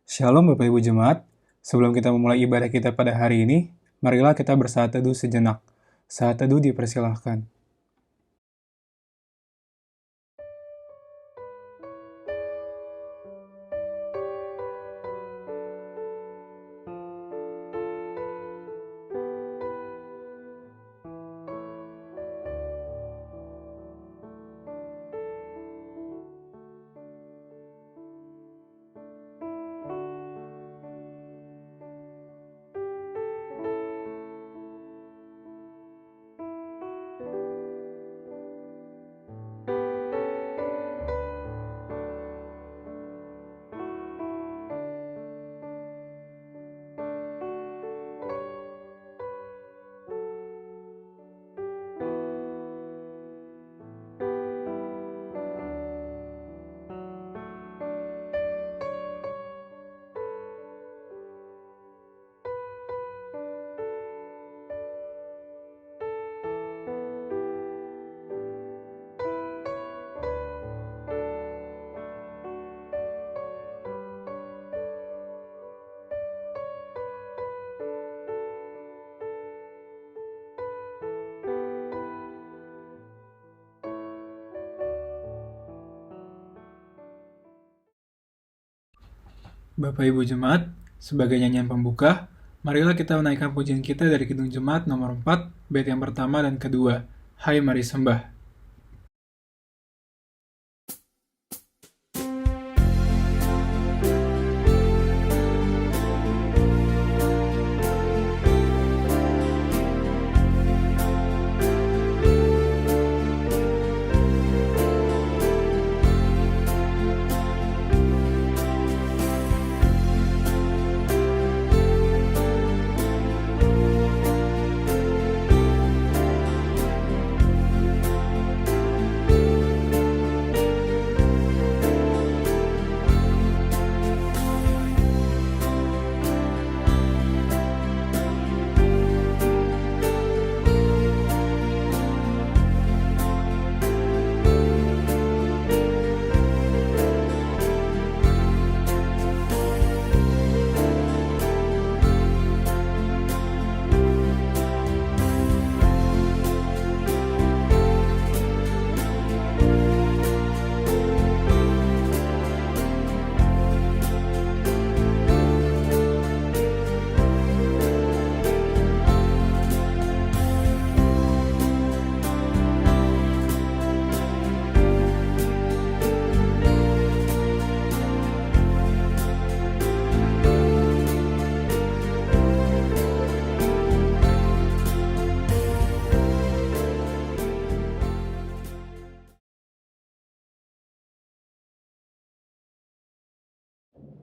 Shalom Bapak Ibu Jemaat, sebelum kita memulai ibadah kita pada hari ini, marilah kita bersaat teduh sejenak. Saat teduh dipersilahkan. Bapak Ibu Jemaat, sebagai nyanyian pembuka, marilah kita menaikkan pujian kita dari Kidung Jemaat nomor 4, bait yang pertama dan kedua. Hai mari sembah.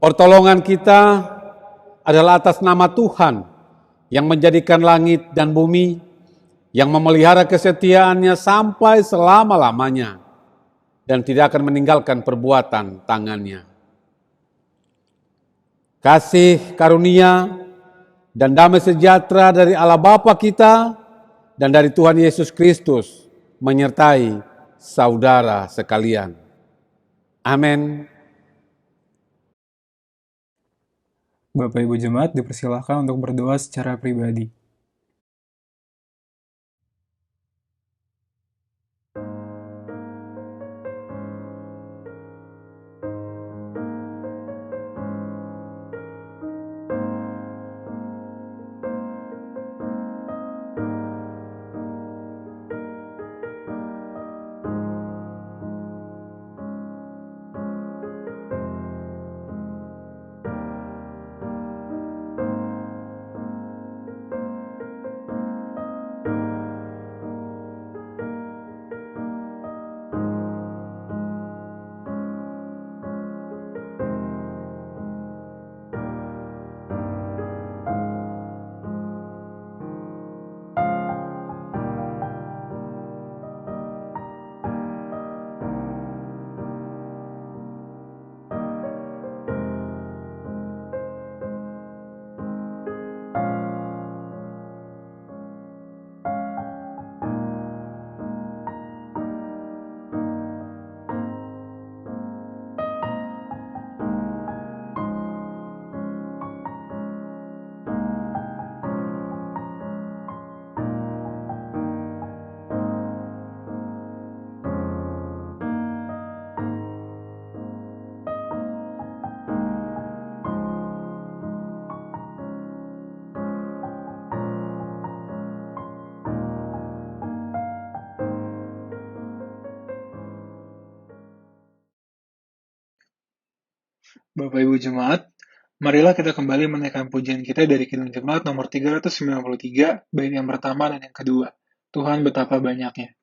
Pertolongan kita adalah atas nama Tuhan yang menjadikan langit dan bumi, yang memelihara kesetiaannya sampai selama-lamanya dan tidak akan meninggalkan perbuatan tangannya. Kasih karunia dan damai sejahtera dari Allah Bapa kita dan dari Tuhan Yesus Kristus menyertai saudara sekalian. Amin. Bapak Ibu Jemaat dipersilahkan untuk berdoa secara pribadi. Bapak Ibu Jemaat, marilah kita kembali menaikkan pujian kita dari Kidung Jemaat nomor 393, bait yang pertama dan yang kedua. Tuhan betapa banyaknya.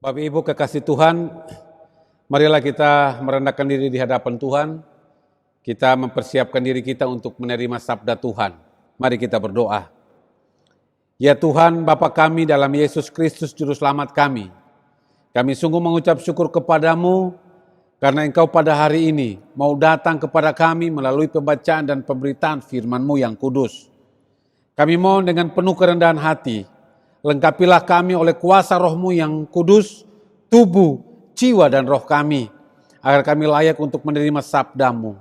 Bapak Ibu kekasih Tuhan, marilah kita merendahkan diri di hadapan Tuhan. Kita mempersiapkan diri kita untuk menerima sabda Tuhan. Mari kita berdoa. Ya Tuhan, Bapa kami dalam Yesus Kristus Juru Selamat kami. Kami sungguh mengucap syukur kepadamu karena Engkau pada hari ini mau datang kepada kami melalui pembacaan dan pemberitaan firman-Mu yang kudus. Kami mohon dengan penuh kerendahan hati, lengkapilah kami oleh kuasa Roh-Mu yang kudus, tubuh, jiwa dan roh kami, agar kami layak untuk menerima sabda-Mu.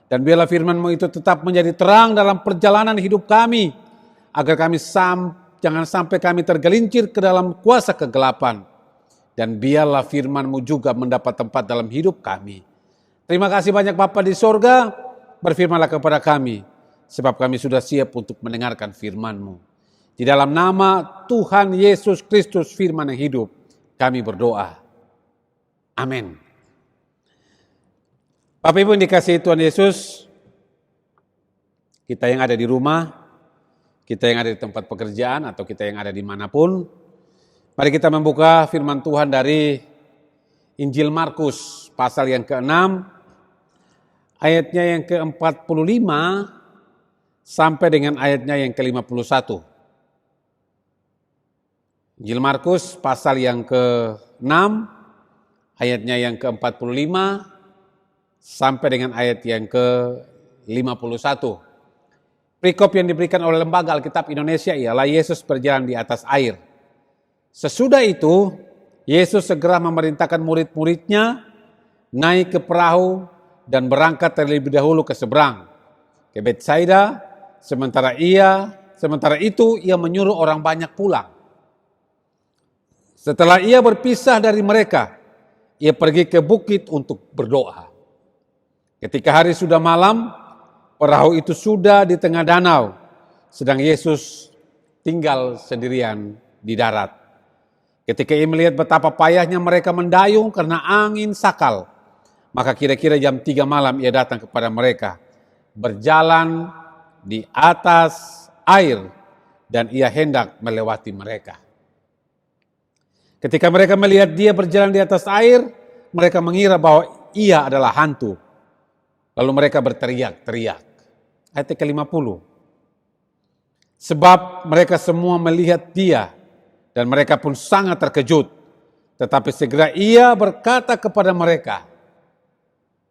Dan biarlah firman-Mu itu tetap menjadi terang dalam perjalanan hidup kami, agar kami jangan sampai kami tergelincir ke dalam kuasa kegelapan. Dan biarlah firman-Mu juga mendapat tempat dalam hidup kami. Terima kasih banyak Bapa di sorga, berfirmanlah kepada kami, sebab kami sudah siap untuk mendengarkan firman-Mu. Di dalam nama Tuhan Yesus Kristus firman yang hidup, kami berdoa. Amin. Bapak Ibu yang dikasihi Tuhan Yesus, kita yang ada di rumah, kita yang ada di tempat pekerjaan, atau kita yang ada dimanapun, mari kita membuka firman Tuhan dari Injil Markus, pasal yang ke-6, ayatnya yang ke-45, sampai dengan ayatnya yang ke-51. Injil Markus pasal yang ke-6, ayatnya yang ke-45, sampai dengan ayat yang ke-51. Perikop yang diberikan oleh Lembaga Alkitab Indonesia ialah Yesus berjalan di atas air. Sesudah itu, Yesus segera memerintahkan murid-muridnya naik ke perahu dan berangkat terlebih dahulu ke seberang, ke Betsaida. Sementara itu ia menyuruh orang banyak pulang. Setelah ia berpisah dari mereka, ia pergi ke bukit untuk berdoa. Ketika hari sudah malam, perahu itu sudah di tengah danau, sedang Yesus tinggal sendirian di darat. Ketika ia melihat betapa payahnya mereka mendayung karena angin sakal, Maka kira-kira jam 3 malam ia datang kepada mereka, berjalan di atas air, dan ia hendak melewati mereka. Ketika mereka melihat dia berjalan di atas air, mereka mengira bahwa ia adalah hantu. Lalu mereka berteriak-teriak. Ayat ke-50. Sebab mereka semua melihat dia, dan mereka pun sangat terkejut. Tetapi segera ia berkata kepada mereka,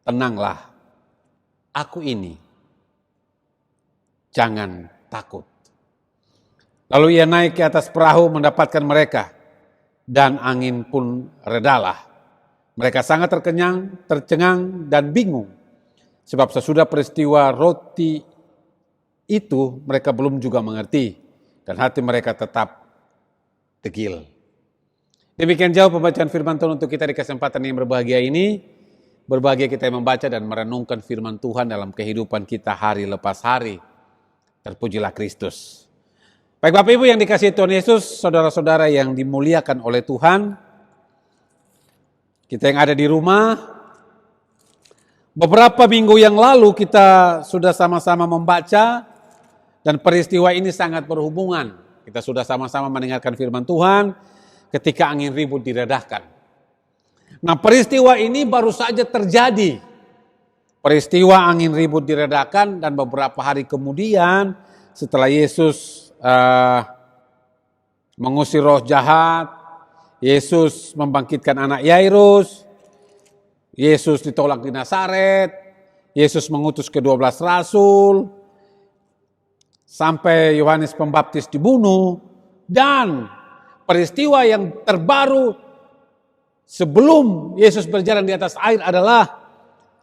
"Tenanglah, aku ini. Jangan takut." Lalu ia naik ke atas perahu mendapatkan mereka, dan angin pun redalah. Mereka sangat tercengang dan bingung. Sebab sesudah peristiwa roti itu mereka belum juga mengerti, dan hati mereka tetap degil. Demikian jauh pembacaan firman Tuhan untuk kita di kesempatan yang berbahagia ini. Berbahagia kita yang membaca dan merenungkan firman Tuhan dalam kehidupan kita hari lepas hari. Terpujilah Kristus. Baik Bapak Ibu yang dikasihi Tuhan Yesus, saudara-saudara yang dimuliakan oleh Tuhan, kita yang ada di rumah, beberapa minggu yang lalu kita sudah sama-sama membaca dan peristiwa ini sangat berhubungan. Kita sudah sama-sama mendengarkan firman Tuhan ketika angin ribut diredahkan. Nah, peristiwa ini baru saja terjadi. Peristiwa angin ribut diredahkan dan beberapa hari kemudian setelah Yesus mengusir roh jahat, Yesus membangkitkan anak Yairus, Yesus ditolak di Nazaret, Yesus mengutus ke-12 rasul, sampai Yohanes Pembaptis dibunuh, dan peristiwa yang terbaru sebelum Yesus berjalan di atas air adalah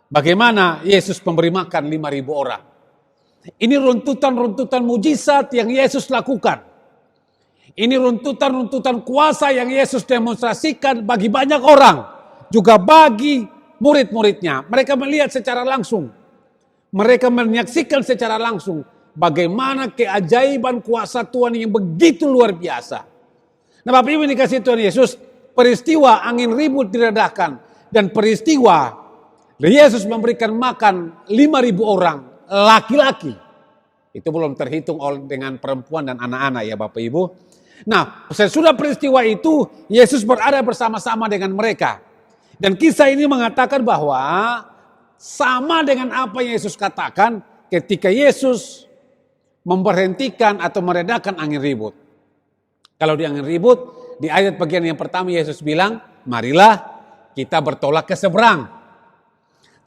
bagaimana Yesus memberi makan 5.000 orang. Ini runtutan-runtutan mujizat yang Yesus lakukan. Ini runtutan-runtutan kuasa yang Yesus demonstrasikan bagi banyak orang, juga bagi murid-muridnya. Mereka melihat secara langsung. Mereka menyaksikan secara langsung bagaimana keajaiban kuasa Tuhan yang begitu luar biasa. Nah Bapak Ibu dikasih Tuhan Yesus, peristiwa angin ribut diredahkan dan peristiwa Yesus memberikan makan 5.000 orang laki-laki. Itu belum terhitung dengan perempuan dan anak-anak ya Bapak Ibu. Nah sesudah peristiwa itu Yesus berada bersama-sama dengan mereka. Dan kisah ini mengatakan bahwa sama dengan apa yang Yesus katakan ketika Yesus memberhentikan atau meredakan angin ribut. Kalau di angin ribut, di ayat bagian yang pertama Yesus bilang, "Marilah kita bertolak ke seberang."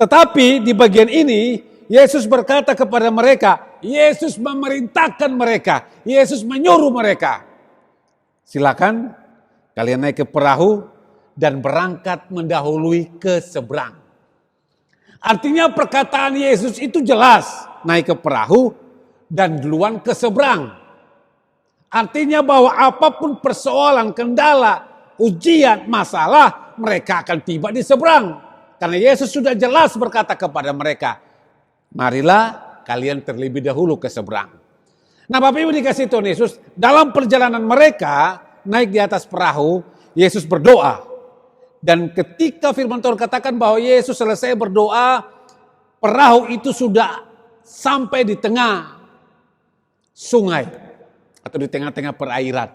Tetapi di bagian ini Yesus berkata kepada mereka, Yesus memerintahkan mereka, Yesus menyuruh mereka, "Silakan kalian naik ke perahu dan berangkat mendahului ke seberang." Artinya perkataan Yesus itu jelas, naik ke perahu dan duluan ke seberang. Artinya bahwa apapun persoalan, kendala, ujian, masalah, mereka akan tiba di seberang. Karena Yesus sudah jelas berkata kepada mereka, "Marilah kalian terlebih dahulu ke seberang." Nah Bapak Ibu dikasih Tuhan Yesus, dalam perjalanan mereka naik di atas perahu, Yesus berdoa. Dan ketika firman Tuhan katakan bahwa Yesus selesai berdoa, perahu itu sudah sampai di tengah sungai atau di tengah-tengah perairan.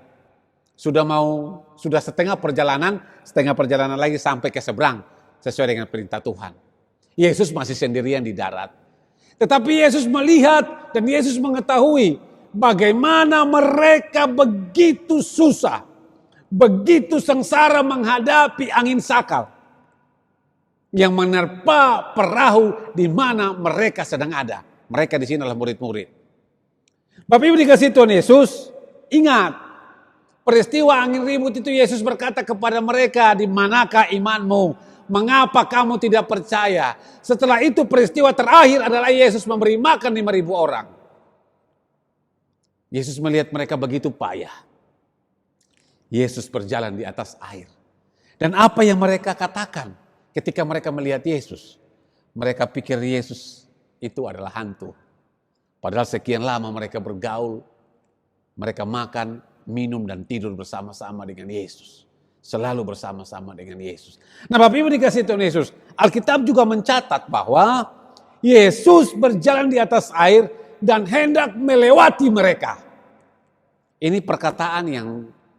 Sudah setengah perjalanan lagi sampai ke seberang sesuai dengan perintah Tuhan. Yesus masih sendirian di darat. Tetapi Yesus melihat dan Yesus mengetahui bagaimana mereka begitu susah, begitu sengsara menghadapi angin sakal yang menerpa perahu di mana mereka sedang ada. Mereka di sini adalah murid-murid. Bapak Ibu dikasih Tuhan Yesus, ingat peristiwa angin ribut itu Yesus berkata kepada mereka, "Di manakah imanmu? Mengapa kamu tidak percaya?" Setelah itu peristiwa terakhir adalah Yesus memberi makan 5.000 orang. Yesus melihat mereka begitu payah. Yesus berjalan di atas air. Dan apa yang mereka katakan ketika mereka melihat Yesus? Mereka pikir Yesus itu adalah hantu. Padahal sekian lama mereka bergaul, mereka makan, minum dan tidur bersama-sama dengan Yesus. Selalu bersama-sama dengan Yesus. Nah, Bapak Ibu dikasih Tuhan Yesus, Alkitab juga mencatat bahwa Yesus berjalan di atas air dan hendak melewati mereka. Ini perkataan yang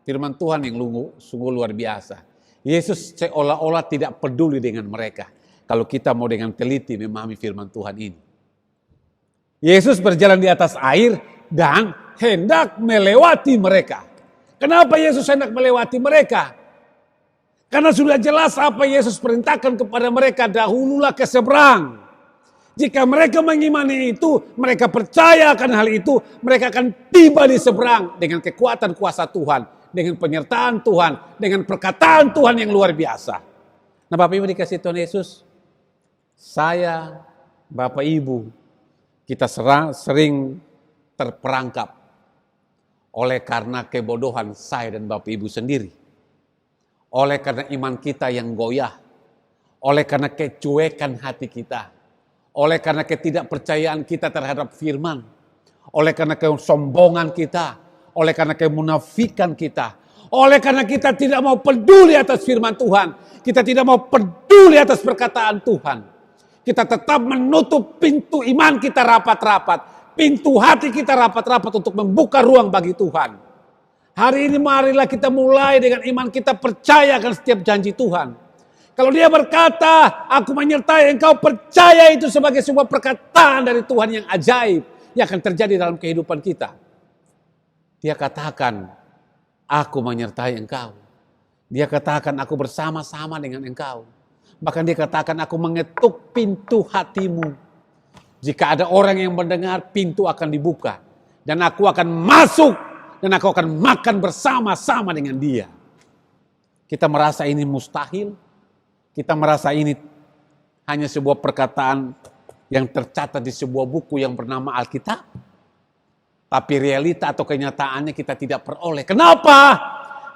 firman Tuhan yang sungguh luar biasa. Yesus seolah-olah tidak peduli dengan mereka. Kalau kita mau dengan teliti memahami firman Tuhan ini. Yesus berjalan di atas air dan hendak melewati mereka. Kenapa Yesus hendak melewati mereka? Karena sudah jelas apa Yesus perintahkan kepada mereka, dahululah ke seberang. Jika mereka mengimani itu, mereka percaya akan hal itu, mereka akan tiba di seberang dengan kekuatan kuasa Tuhan, dengan penyertaan Tuhan, dengan perkataan Tuhan yang luar biasa. Nah, Bapak Ibu dikasih Tuhan Yesus, saya, Bapak Ibu, kita sering terperangkap oleh karena kebodohan saya dan Bapak Ibu sendiri. Oleh karena iman kita yang goyah, oleh karena kecuekan hati kita, oleh karena ketidakpercayaan kita terhadap firman, oleh karena kesombongan kita, oleh karena kemunafikan kita, oleh karena kita tidak mau peduli atas firman Tuhan, kita tidak mau peduli atas perkataan Tuhan. Kita tetap menutup pintu iman kita rapat-rapat, pintu hati kita rapat-rapat untuk membuka ruang bagi Tuhan. Hari ini marilah kita mulai dengan iman kita percaya akan setiap janji Tuhan. Kalau dia berkata, aku menyertai engkau, percaya itu sebagai sebuah perkataan dari Tuhan yang ajaib yang akan terjadi dalam kehidupan kita. Dia katakan, aku menyertai engkau. Dia katakan, aku bersama-sama dengan engkau. Bahkan dia katakan, aku mengetuk pintu hatimu. Jika ada orang yang mendengar, pintu akan dibuka. Dan aku akan masuk. Dan aku akan makan bersama-sama dengan dia. Kita merasa ini mustahil. Kita merasa ini hanya sebuah perkataan yang tercatat di sebuah buku yang bernama Alkitab. Tapi realita atau kenyataannya kita tidak peroleh. Kenapa?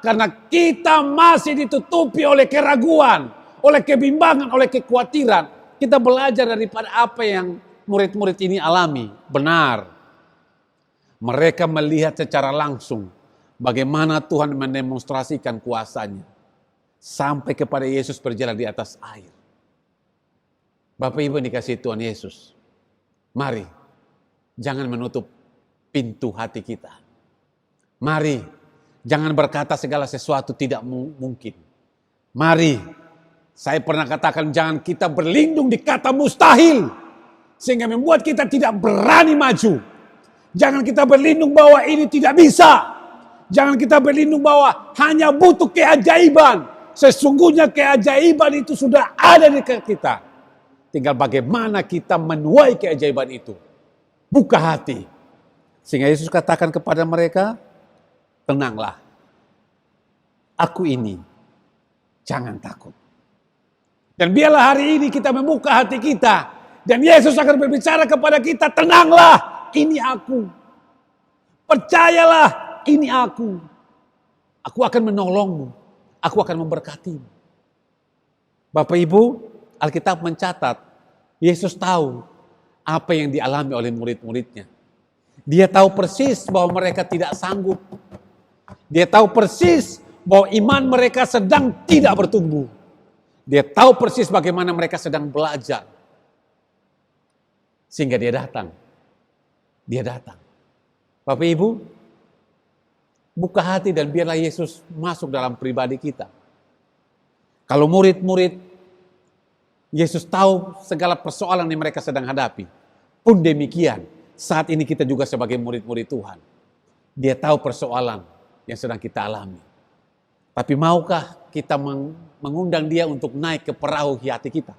Karena kita masih ditutupi oleh keraguan, oleh kebimbangan, oleh kekhawatiran. Kita belajar daripada apa yang murid-murid ini alami. Benar. Mereka melihat secara langsung bagaimana Tuhan mendemonstrasikan kuasanya. Sampai kepada Yesus berjalan di atas air. Bapak Ibu dikasih Tuhan Yesus. Mari, jangan menutup pintu hati kita. Mari, jangan berkata segala sesuatu tidak mungkin. Mari, saya pernah katakan jangan kita berlindung di kata mustahil. Sehingga membuat kita tidak berani maju. Jangan kita berlindung bahwa ini tidak bisa. Jangan kita berlindung bahwa hanya butuh keajaiban. Sesungguhnya keajaiban itu sudah ada di kita. Tinggal bagaimana kita menuai keajaiban itu. Buka hati. Sehingga Yesus katakan kepada mereka, tenanglah. Aku ini, jangan takut. Dan biarlah hari ini kita membuka hati kita. Dan Yesus akan berbicara kepada kita, tenanglah. Ini aku. Percayalah, ini aku. Aku akan menolongmu. Aku akan memberkatimu. Bapak Ibu, Alkitab mencatat, Yesus tahu apa yang dialami oleh murid-muridnya. Dia tahu persis bahwa mereka tidak sanggup. Dia tahu persis bahwa iman mereka sedang tidak bertumbuh. Dia tahu persis bagaimana mereka sedang belajar. Sehingga dia datang. Dia datang. Bapak Ibu, buka hati dan biarlah Yesus masuk dalam pribadi kita. Kalau murid-murid, Yesus tahu segala persoalan yang mereka sedang hadapi. Pun demikian, saat ini kita juga sebagai murid-murid Tuhan. Dia tahu persoalan yang sedang kita alami. Tapi maukah kita mengundang dia untuk naik ke perahu hati kita?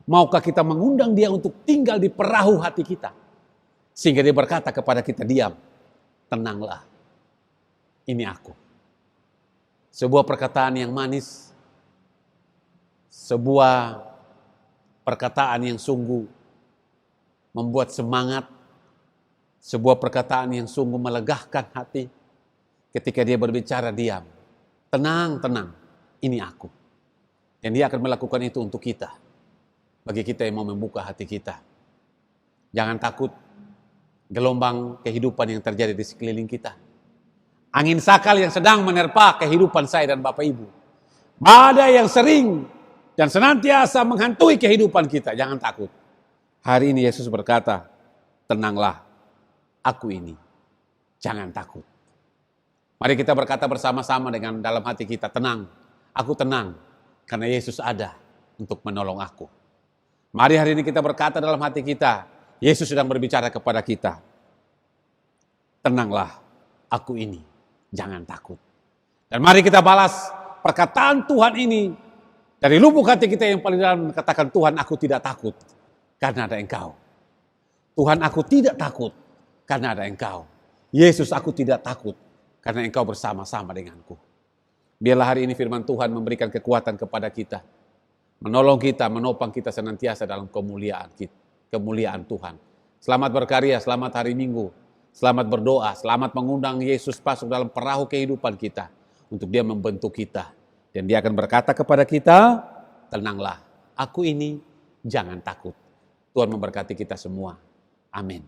Maukah kita mengundang dia untuk tinggal di perahu hati kita? Sehingga dia berkata kepada kita, diam, tenanglah, ini aku. Sebuah perkataan yang manis, sebuah perkataan yang sungguh membuat semangat, sebuah perkataan yang sungguh melegakan hati ketika dia berbicara, diam, tenang, tenang, ini aku. Dan dia akan melakukan itu untuk kita, bagi kita yang mau membuka hati kita. Jangan takut gelombang kehidupan yang terjadi di sekeliling kita. Angin sakal yang sedang menerpa kehidupan saya dan Bapak Ibu. Badai yang sering dan senantiasa menghantui kehidupan kita. Jangan takut. Hari ini Yesus berkata, tenanglah, aku ini. Jangan takut. Mari kita berkata bersama-sama dengan dalam hati kita, tenang. Aku tenang, karena Yesus ada untuk menolong aku. Mari hari ini kita berkata dalam hati kita, Yesus sedang berbicara kepada kita. Tenanglah, aku ini. Jangan takut. Dan mari kita balas perkataan Tuhan ini dari lubuk hati kita yang paling dalam, katakan, Tuhan, aku tidak takut karena ada Engkau. Tuhan, aku tidak takut karena ada Engkau. Yesus, aku tidak takut karena Engkau bersama-sama denganku. Biarlah hari ini firman Tuhan memberikan kekuatan kepada kita, menolong kita, menopang kita senantiasa dalam kemuliaan Tuhan. Selamat berkarya, selamat hari Minggu. Selamat berdoa, selamat mengundang Yesus masuk dalam perahu kehidupan kita. Untuk Dia membentuk kita. Dan Dia akan berkata kepada kita, tenanglah, aku ini, jangan takut. Tuhan memberkati kita semua. Amin.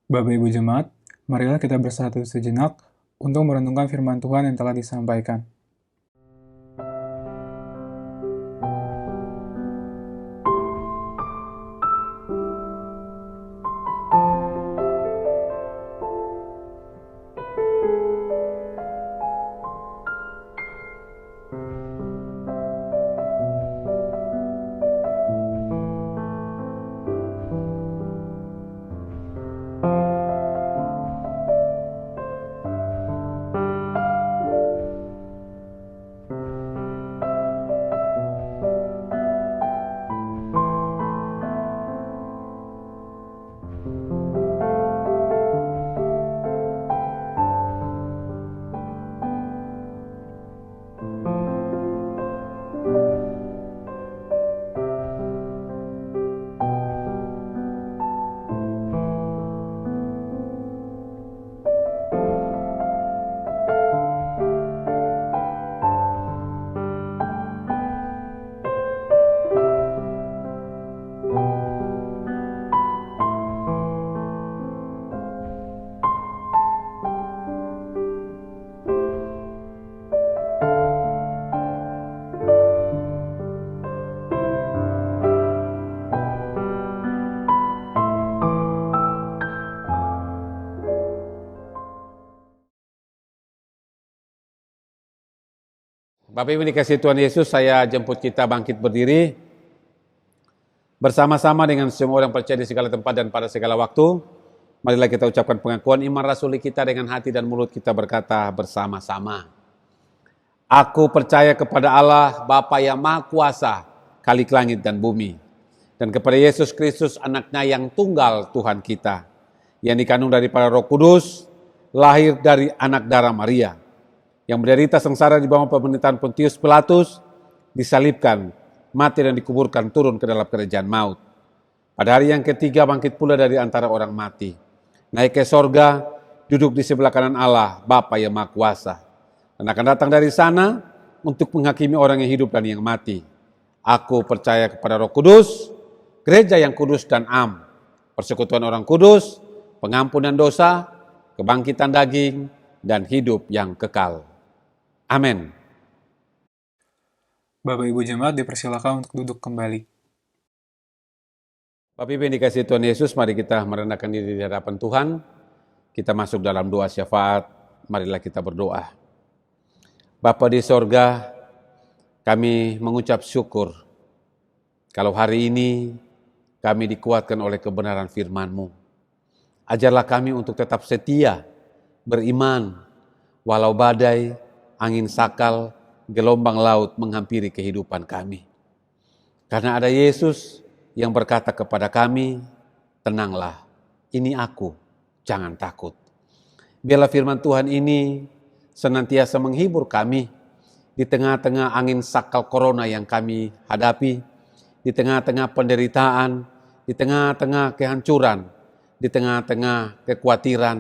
Bapak Ibu Jemaat, marilah kita bersatu sejenak untuk merenungkan firman Tuhan yang telah disampaikan. Bapak Ibu dikasih Tuhan Yesus, saya jemput kita bangkit berdiri. Bersama-sama dengan semua orang percaya di segala tempat dan pada segala waktu. Marilah kita ucapkan pengakuan iman rasuli kita dengan hati dan mulut kita berkata bersama-sama. Aku percaya kepada Allah, Bapa yang Maha Kuasa, Khalik langit dan bumi. Dan kepada Yesus Kristus, anaknya yang tunggal Tuhan kita. Yang dikandung daripada Roh Kudus, lahir dari anak darah Maria. Yang menderita sengsara di bawah pemerintahan Pontius Pilatus, disalibkan, mati dan dikuburkan, turun ke dalam kerajaan maut. Pada hari yang ketiga bangkit pula dari antara orang mati. Naik ke sorga, duduk di sebelah kanan Allah, Bapa yang Maha Kuasa. Dan akan datang dari sana untuk menghakimi orang yang hidup dan yang mati. Aku percaya kepada Roh Kudus, gereja yang kudus dan am, persekutuan orang kudus, pengampunan dosa, kebangkitan daging, dan hidup yang kekal. Amin. Bapak Ibu Jemaat dipersilakan untuk duduk kembali. Bapak Ibu yang dikasihi Tuhan Yesus, mari kita merendahkan diri di hadapan Tuhan. Kita masuk dalam doa syafaat, marilah kita berdoa. Bapa di sorga, kami mengucap syukur kalau hari ini kami dikuatkan oleh kebenaran firman-Mu. Ajarlah kami untuk tetap setia, beriman, walau badai, angin sakal, gelombang laut menghampiri kehidupan kami. Karena ada Yesus yang berkata kepada kami, tenanglah, ini aku, jangan takut. Biarlah firman Tuhan ini senantiasa menghibur kami di tengah-tengah angin sakal corona yang kami hadapi, di tengah-tengah penderitaan, di tengah-tengah kehancuran, di tengah-tengah kekhawatiran,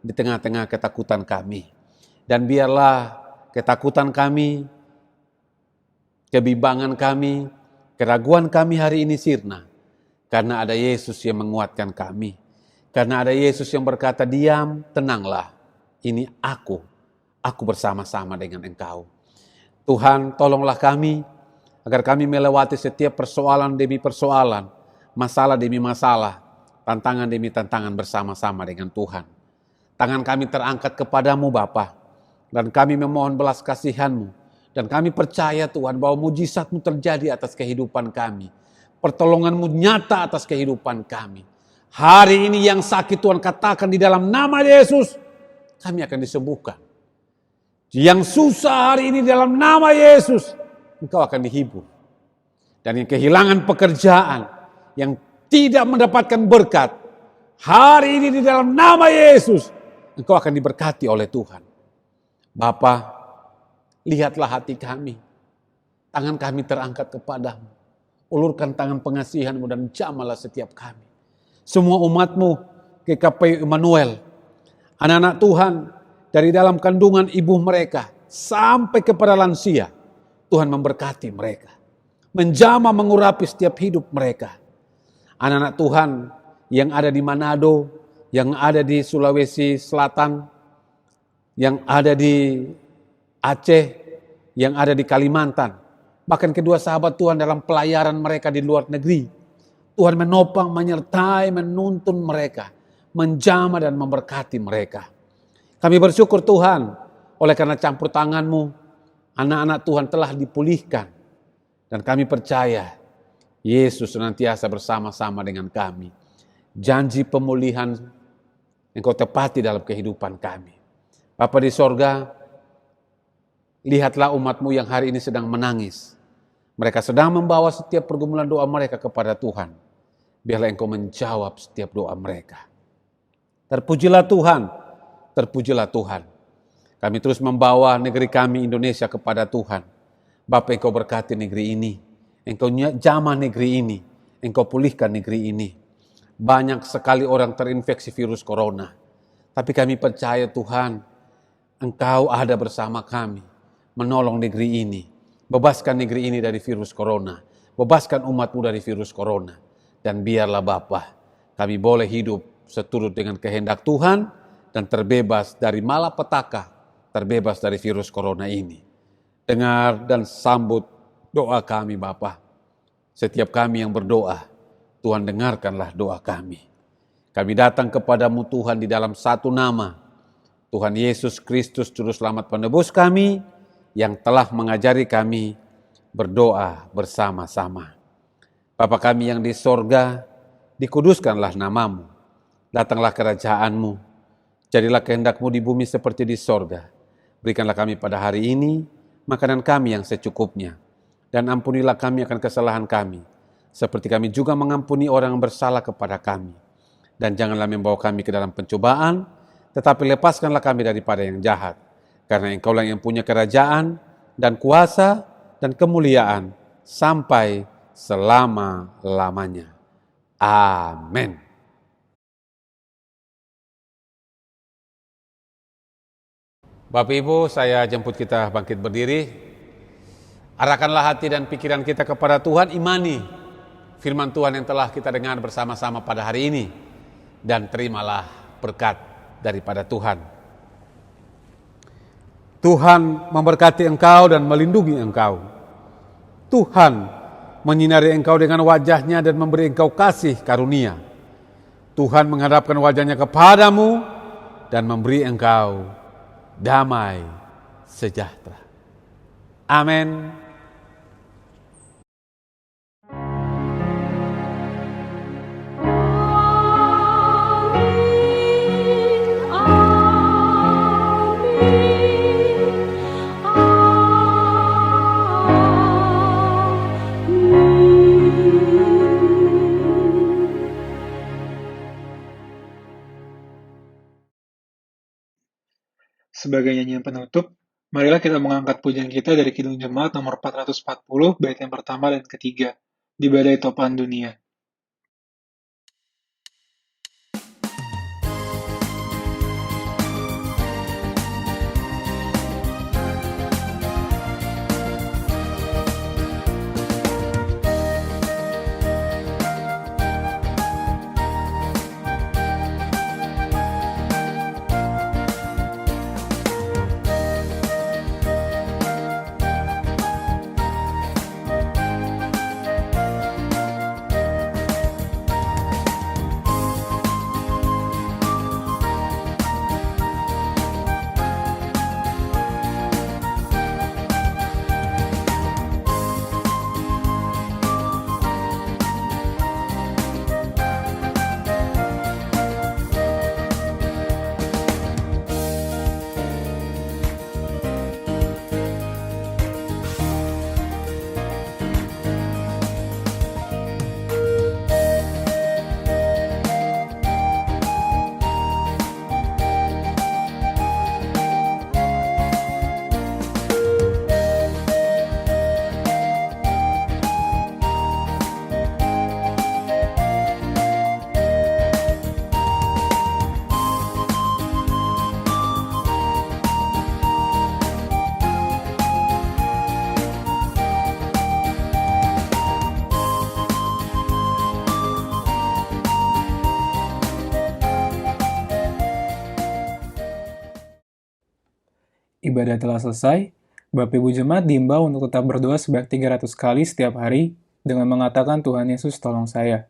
di tengah-tengah ketakutan kami. Dan biarlah ketakutan kami, kebimbangan kami, keraguan kami hari ini sirna. Karena ada Yesus yang menguatkan kami. Karena ada Yesus yang berkata, diam, tenanglah. ini aku bersama-sama dengan Engkau. Tuhan, tolonglah kami agar kami melewati setiap persoalan demi persoalan, masalah demi masalah, tantangan demi tantangan bersama-sama dengan Tuhan. Tangan kami terangkat kepadamu Bapa, dan kami memohon belas kasihan-Mu, dan kami percaya Tuhan bahwa mujizat-Mu terjadi atas kehidupan kami. Pertolongan-Mu nyata atas kehidupan kami. Hari ini yang sakit Tuhan katakan di dalam nama Yesus, kami akan disembuhkan. Yang susah hari ini dalam nama Yesus, engkau akan dihibur. Dan yang kehilangan pekerjaan, yang tidak mendapatkan berkat, hari ini di dalam nama Yesus, engkau akan diberkati oleh Tuhan. Bapa, lihatlah hati kami. Tangan kami terangkat kepadamu. Ulurkan tangan pengasihan-Mu dan jamahlah setiap kami. Semua umat-Mu, GKPI Immanuel, anak-anak Tuhan, dari dalam kandungan ibu mereka, sampai kepada lansia, Tuhan memberkati mereka. Menjamah mengurapi setiap hidup mereka. Anak-anak Tuhan yang ada di Manado, yang ada di Sulawesi Selatan, yang ada di Aceh, yang ada di Kalimantan. Bahkan kedua sahabat Tuhan dalam pelayaran mereka di luar negeri. Tuhan menopang, menyertai, menuntun mereka, menjamah dan memberkati mereka. Kami bersyukur Tuhan, oleh karena campur tangan-Mu, anak-anak Tuhan telah dipulihkan. Dan kami percaya, Yesus senantiasa bersama-sama dengan kami. Janji pemulihan Engkau tepati dalam kehidupan kami. Bapa di sorga, lihatlah umat-Mu yang hari ini sedang menangis. Mereka sedang membawa setiap pergumulan doa mereka kepada Tuhan. Biarlah Engkau menjawab setiap doa mereka. Terpujilah Tuhan, terpujilah Tuhan. Kami terus membawa negeri kami Indonesia kepada Tuhan. Bapa, Engkau berkati negeri ini. Engkau jamah negeri ini. Engkau pulihkan negeri ini. Banyak sekali orang terinfeksi virus corona. Tapi kami percaya Tuhan, Engkau ada bersama kami. Menolong negeri ini. Bebaskan negeri ini dari virus corona. Bebaskan umat-Mu dari virus corona. Dan biarlah Bapa, kami boleh hidup seturut dengan kehendak Tuhan. Dan terbebas dari malapetaka. Terbebas dari virus corona ini. Dengar dan sambut doa kami Bapa. Setiap kami yang berdoa, Tuhan dengarkanlah doa kami. Kami datang kepadamu Tuhan di dalam satu nama. Tuhan Yesus Kristus Juru Selamat Penebus kami, yang telah mengajari kami berdoa bersama-sama. Bapa kami yang di sorga, dikuduskanlah namamu. Datanglah kerajaan-Mu. Jadilah kehendak-Mu di bumi seperti di sorga. Berikanlah kami pada hari ini makanan kami yang secukupnya. Dan ampunilah kami akan kesalahan kami, seperti kami juga mengampuni orang yang bersalah kepada kami. Dan janganlah membawa kami ke dalam pencobaan, tetapi lepaskanlah kami daripada yang jahat. Karena Engkaulah yang punya kerajaan, dan kuasa, dan kemuliaan, sampai selama-lamanya. Amin. Bapak Ibu, saya jemput kita bangkit berdiri. Arahkanlah hati dan pikiran kita kepada Tuhan, imani firman Tuhan yang telah kita dengar bersama-sama pada hari ini. Dan terimalah berkat daripada Tuhan. Tuhan memberkati engkau dan melindungi engkau. Tuhan menyinari engkau dengan wajah-Nya dan memberi engkau kasih karunia. Tuhan menghadapkan wajah-Nya kepadamu dan memberi engkau damai sejahtera. Amin. Sebagai nyanyian penutup, marilah kita mengangkat pujian kita dari Kidung Jemaat nomor 440, bait yang pertama dan ketiga, di badai topan dunia. Ibadah telah selesai. Bapak Ibu Jemaat diimbau untuk tetap berdoa sebanyak 300 kali setiap hari dengan mengatakan Tuhan Yesus tolong saya.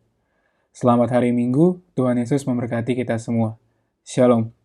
Selamat hari Minggu, Tuhan Yesus memberkati kita semua. Shalom.